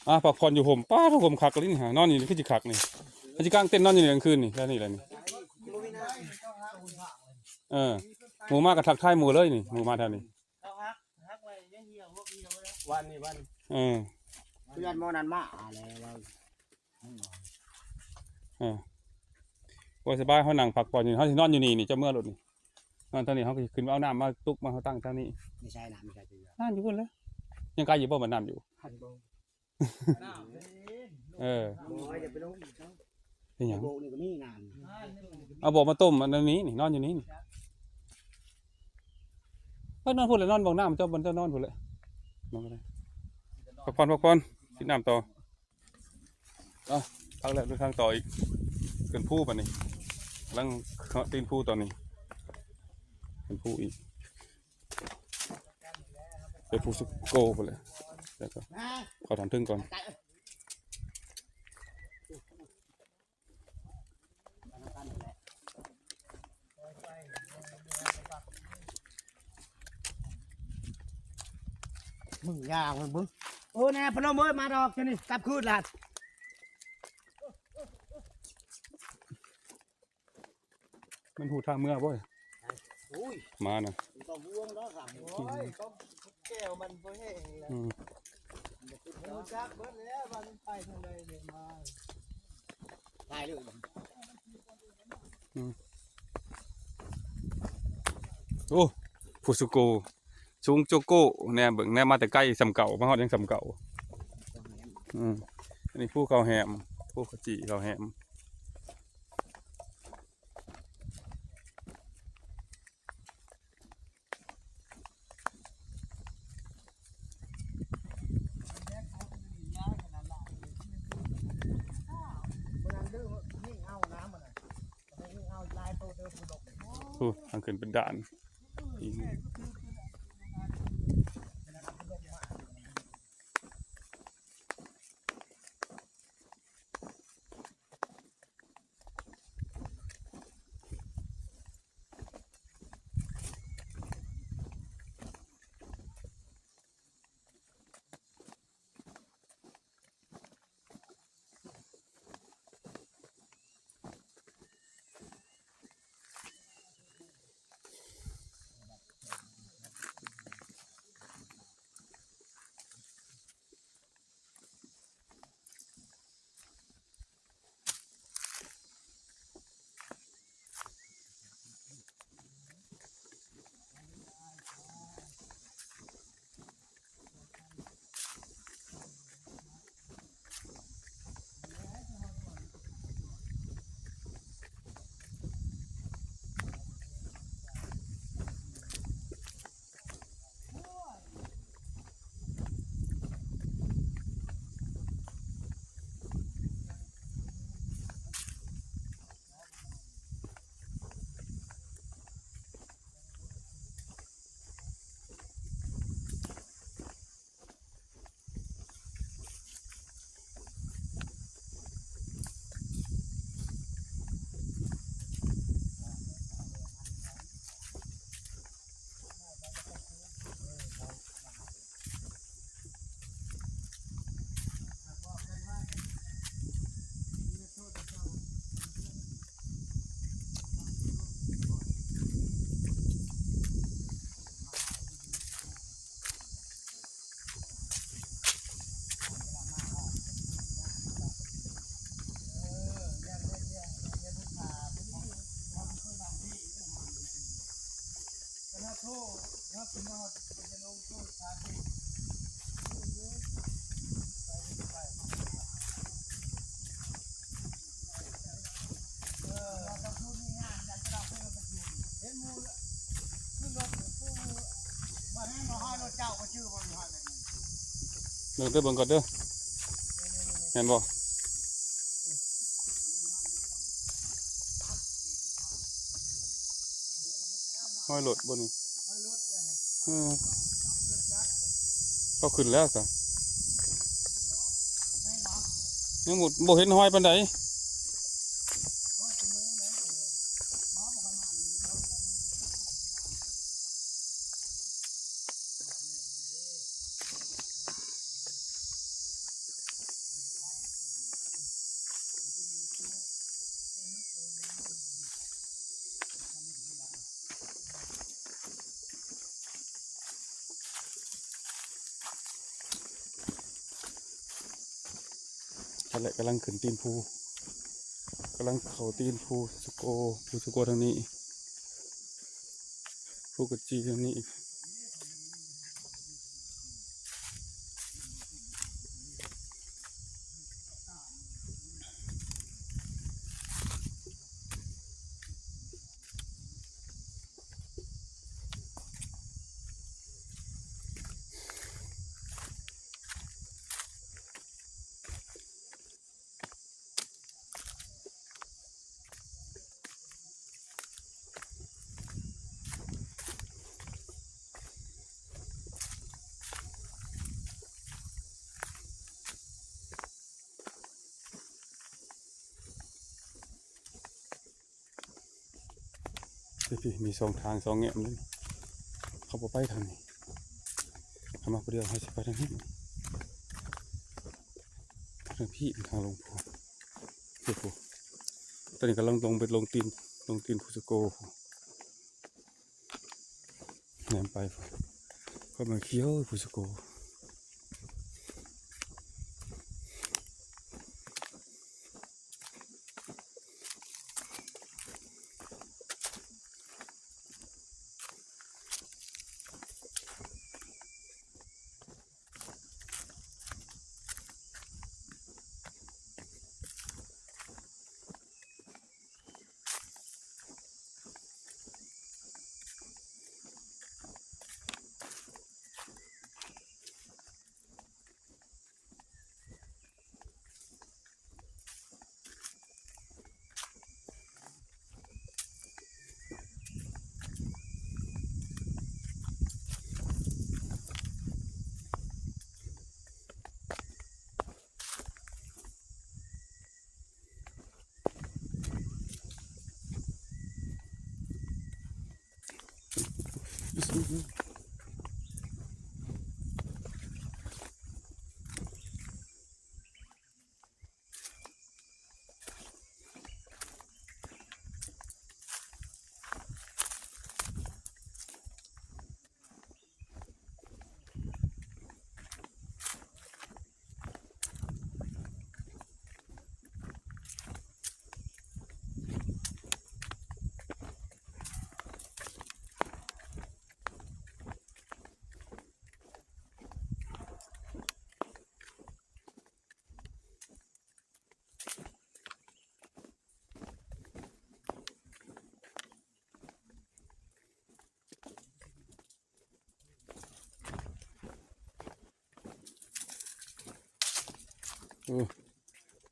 พักผ่อนอยู่ผมป้าถ้าผมคักเลยนี่หานอนอยู่นี่คือจิคักนี่ถ้าจิกางเต้นนอนอยู่ในกลางคืนนี่แค่นี้แหละนี่เออหมูมากับทักทายหมูเลยนี่หมูมาแถวนี้วันนี้วันเพื่อนมอนันมาอะไรว่าสบายเขานั่งพักผ่อนอยู่เขาสินอนอยู่นี่นี่เจ้าเมื่อรถนี่นอนตอนนี้เขาขึ้นเอาน้ำมาตุกมาเขาตั้งเท่านี้ไม่ใช่น้ำไม่ใช่ตัวน้ำอยู่บนแล้วยังไกลอยู่บ่เหมือนน้ำอยู่เป็นอย่างเอาบอกมาต้มอันนี้นี่นอนอยู่นี่ก็นอนพูดเลยนอนบอกน้ำเจ้าบนเจ้านอนพูดเลยนอนไปเลยพักผ่อนกินน้ำต่อพักแล้วเดินทางต่ออีกขึ้นผู้ป่ะนี่ลังตีนผู้ตอนนี้ขึ้นผู้อีกไปผู้สุโกไปเลยแล้วก็ขอถามถึงก่อนมึงยาวมึงโอ้แน่พนมเอ้ยมาดอกเจ้านี่กลับคืนละมันหูทางเมื่อบ่อยมานะก็ห่วงแล้วสั่งโอ้ยก็แก้วมันเพื่อแห้งแล้วดูจักเบิ้ลแล้วมันไปทางใดเดี๋ยวมาตายเลยโอ้ผู้สุโกชุงโจโก้แน่เบิ่งแน่มาแต่ใกล้สำเก่ามาฮอดยังสำเก่าอันนี้ผู้เขาแหมผู้เขาจีเขาแหมทางขึ้นเป็นด่านเดินเบิ่งก่อนเด้อเห็นบ่ห้อยรถบนนี้ก็ขึ้นแล้วสิยังหมดบ่เห็นห้อยปานใด นั่นแหละกำลังขึ้นตีนภูกำลังเขาตีนภูสุโกภูสุโกทางนี้ภูกระจีทางนี้อีกพี่มี2 ทาง2 แง่เลยเขาบอกไปทางนี้เขามาคนเดียวเขาจะไปทางนี้ทางพี่เป็นทางลงภูภูตอนนี้กำลังลงไปลงตีนภูสโกแหนมไปก็มาเคี้ยวภูสโก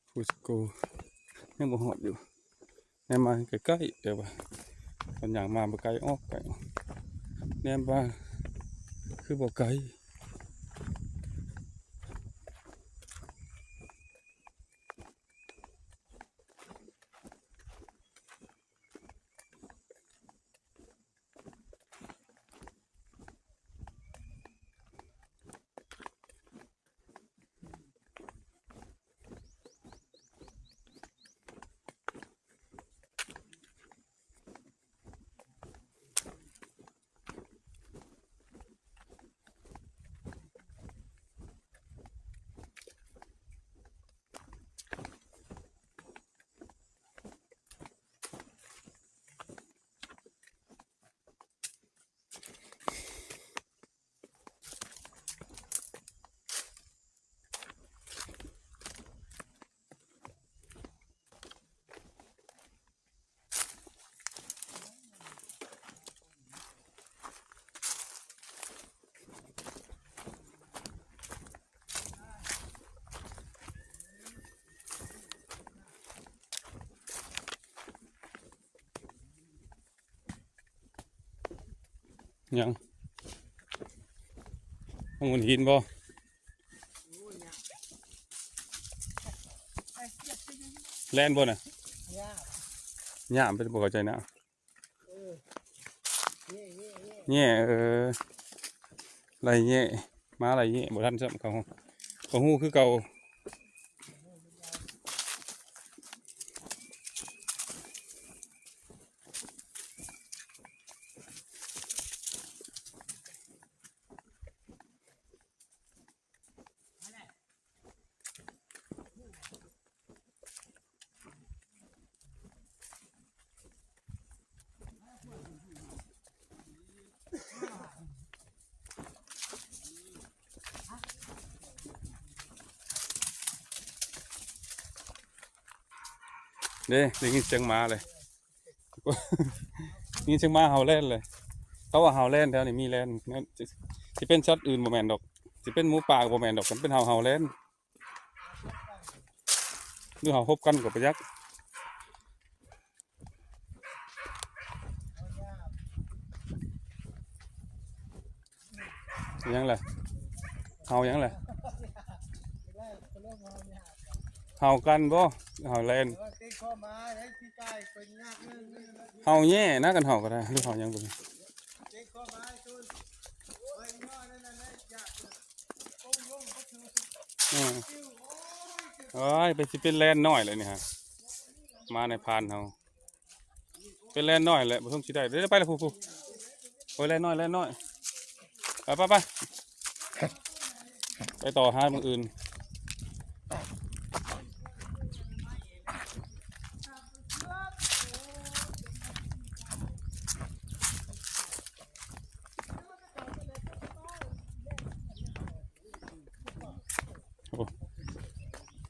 ภูสโกยังบ่หอดอยู่แนมมาใกล้ๆแต่ว่าตอนอย่างมาบ่ไกลออกไกลแนมว่าคือบ่ไกลยังต้องมันหินบ่แล่นบ่น่ะ ยาก หญ้ามันเป็นบ่เข้าใจนะ เย่ไรแง่มาไรแง่บ่ทันซ้ำเขาฮู้คือเก่า เด้ได้ยินเสียงหมาเลย นี่เชียงมาเฮาแลนด์เลยเขาว่าเฮาแลนด์แถวนี้มีแลนด์นั่นสิเป็นสัตว์อื่นบ่แม่นดอกสิเป็นหมูป่าก็บ่แม่นดอกมันเป็นเฮาแลนด์หรือเฮาพบกันก็บ่ยักยังล่ะเฮายังล่ะเฮากันบ่เฮาแลนด์ ตีข้อมาได้ที่ใกล้เป็นยากนึง เฮาแย่นะกันเฮาก็ได้หรือเฮายังบ่ ตีข้อมาจุนไว้ย่อนั่นน่ะยากก้มลงก็ถือ โอ้ยไปสิเป็นแลนด์น้อยเลยนี่ฮะมาในพานเฮาเป็นแลนด์น้อยแหละบ่ต้องสิได้เดี๋ยวไปละผู้โอ้ยแลนด์น้อยไปไปต่อหามื้ออื่น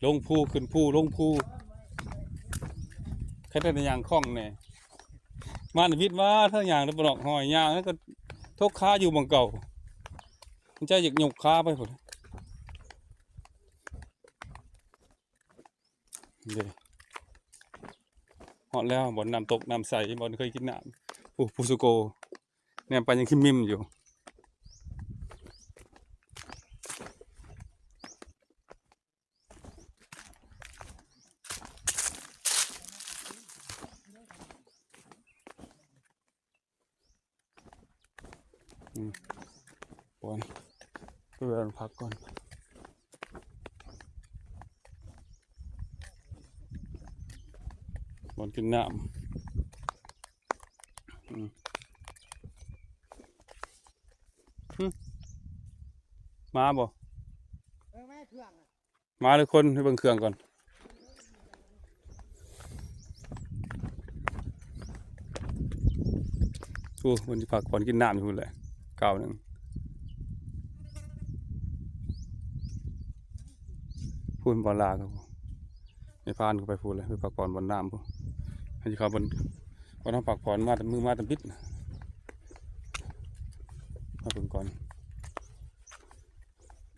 ลงภูขึ้นภูลงภูแค่ได้แต่ยางคล่องแน่มาในพิษว่าถ้าอย่างได้ปลอกหอยยางแล้วก็ทกค้าอยู่บังเก่ามันจะหยิกหยกค้าไปหมดเดี๋ยวหอดแล้วบ่อนน้ำตกน้ำใสบ่อนเคยกินน้ำภูสุโกเนี่ยไปยังคิมมิมอยู่ก่อนเพื่อนพักก่อนบอนกินน้ำมาบ่ แม่เครื่อง มาเลยคนให้เบิ่งเครื่องก่อนวันที่พักก่อนกินน้ำอยู่เลยเก่าหนึ่งพูดบอลลาครับในพานก็ไปพูดเลยไปพักผ่อนบนน้ำพูดให้เขาบนทำพักผ่อนมาแต่มือมาแต่ปิดมาเบิ่งก่อน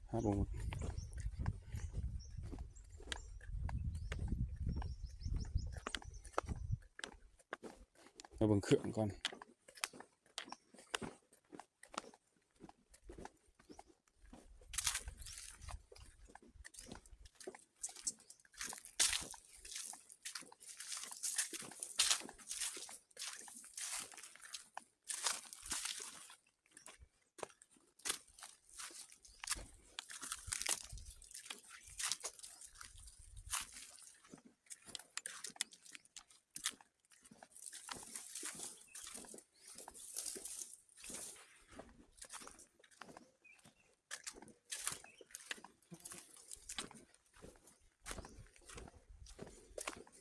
ครับผมมาเบิ่งเครื่องก่อน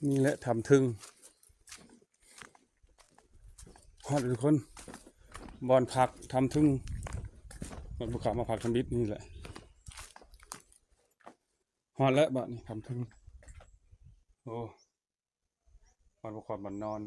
นี่แหละทำถึงฮอดทุกคนบอลผักทำถึงมันบุกมาผักทำบิดนี่แหละฮอดแล้วบ้านนี่ทำถึงโอ้บอลบุกบอลนอน